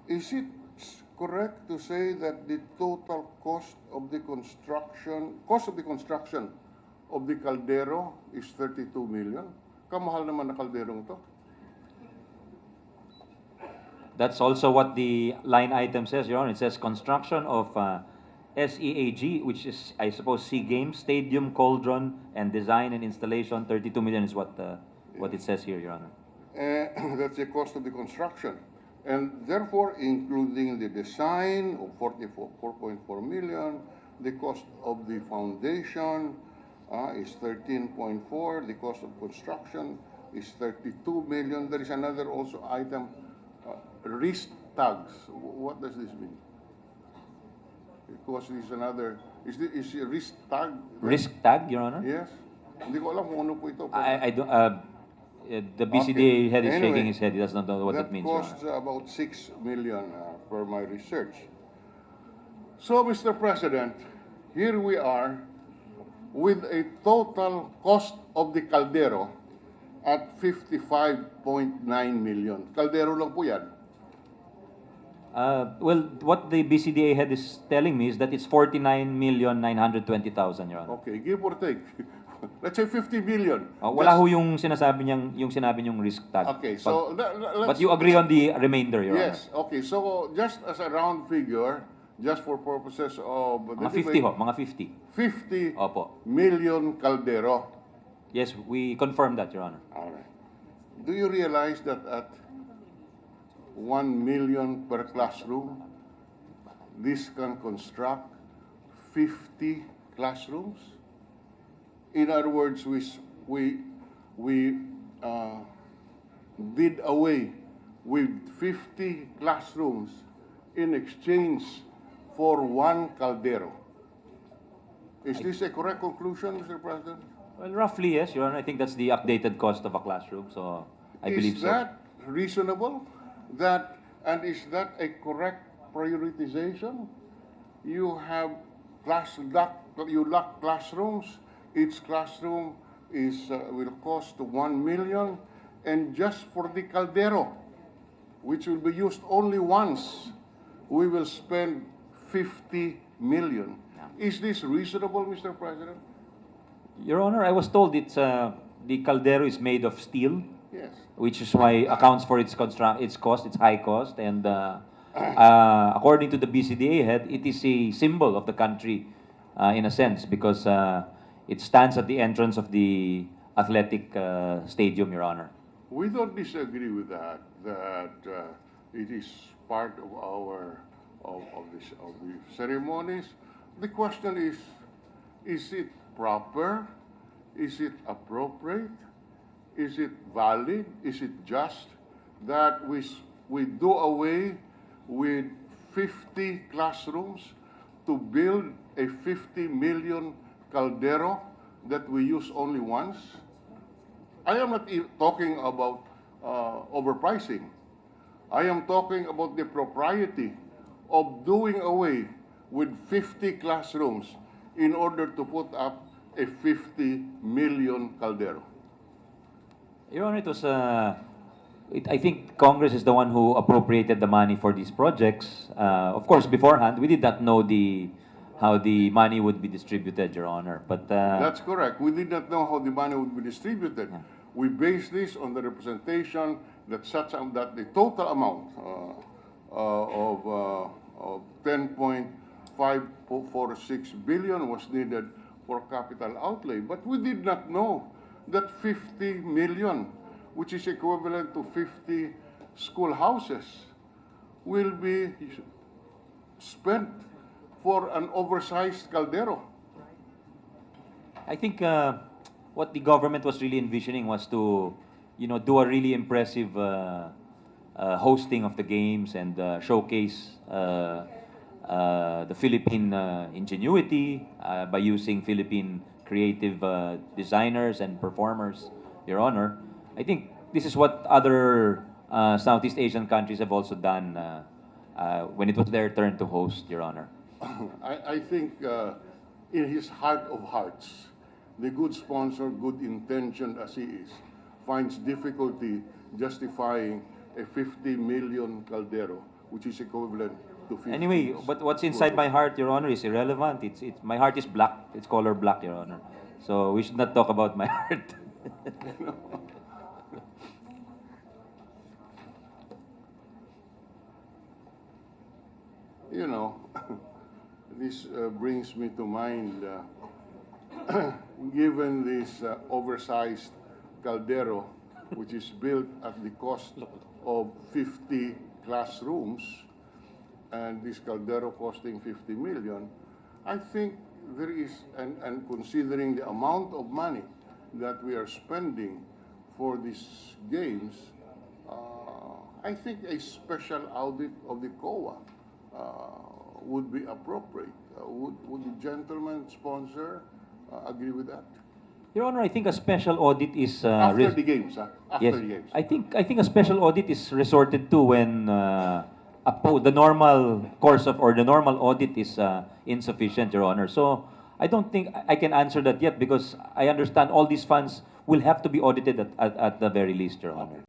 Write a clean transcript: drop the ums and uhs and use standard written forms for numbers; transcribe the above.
Is it correct to say that the total cost of the construction of the caldero is 32 million? Kamahal naman na kalderong to. That's also what the line item says, Your Honor. It says construction of SEAG, which is, I suppose, SEA Games, stadium, cauldron, and design and installation. 32 million is what it says here, Your Honor. That's the cost of the construction. And therefore, including the design of 4.4 million, the cost of the foundation is 13.4, the cost of construction is 32 million. There is another also item, risk tags. What does this mean? Because is another, is a risk tag? Risk tag, Your Honor? Yes. Hindi ko alam kung ano po ito. I don't, the BCDA Okay. head is Anyway, shaking his head. He does not know what that means, Your That costs Honor. about 6 million for my research. So, Mr. President, here we are with a total cost of the caldero at 55.9 million. Caldero lang po yan. Well, what the BCDA head is telling me is that it's 49,920,000, Your Honor. Okay, give or take. Let's say 50 million. Wala ho yung sinasabi niyong risk tag. Okay, so But you agree on the remainder, Your Honor? Yes, okay. So just as a round figure, just for purposes of the Mga 50 debate, ho, mga 50. 50 Opo. million caldero. Yes, we confirm that, Your Honor. All right. Do you realize that at 1 million per classroom, this can construct 50 classrooms? In other words, we did away with 50 classrooms in exchange for one caldero. Is this a correct conclusion, Mr. President? Well, roughly, yes, Your Honor. I think that's the updated cost of a classroom, so I believe so. Is that reasonable? And is that a correct prioritization? You have you lack classrooms. Each classroom will cost 1 million, and just for the caldero, which will be used only once, we will spend 50 million. Is this reasonable, Mr. President? Your Honor, I was told it's the caldero is made of steel. Yes. Which is why accounts for its cost, its high cost, and according to the BCDA head, it is a symbol of the country in a sense because it stands at the entrance of the athletic stadium, Your Honor. We don't disagree with that. It is part of our of the ceremonies. The question is it proper? Is it appropriate? Is it valid? Is it just that we do away with 50 classrooms to build a 50 million caldero that we use only once? I am not talking about overpricing. I am talking about the propriety of doing away with 50 classrooms in order to put up a 50 million caldero. Your Honor, it was, I think Congress is the one who appropriated the money for these projects. Of course, beforehand, we did not know how the money would be distributed, Your Honor. But That's correct. We did not know how the money would be distributed. Yeah. We based this on the representation that the total amount of 10.546 billion was needed for capital outlay. But we did not know that 50 million, which is equivalent to 50 schoolhouses, will be spent for an oversized caldero. I think what the government was really envisioning was to, do a really impressive hosting of the games and showcase the Philippine ingenuity by using Philippine creative designers and performers, Your Honor. I think this is what other Southeast Asian countries have also done when it was their turn to host, Your Honor. I think in his heart of hearts, the good sponsor, good intentioned as he is, finds difficulty justifying a 50 million caldero which is equivalent to 50. Anyway, but what's inside my heart, Your Honor, is irrelevant. My heart is black. It's color black, Your Honor. So we should not talk about my heart. You know, this brings me to mind, given this oversized caldero, which is built at the cost of 50 classrooms, and this caldero costing 50 million, I think there is, and considering the amount of money that we are spending for these games, I think a special audit of the COA would be appropriate. Would the gentleman sponsor agree with that? Your Honor, I think a special audit is After the games, after yes, the games. I think a special audit is resorted to when the normal course of or the normal audit is insufficient, Your Honor. So I don't think I can answer that yet because I understand all these funds will have to be audited at the very least, Your Honor.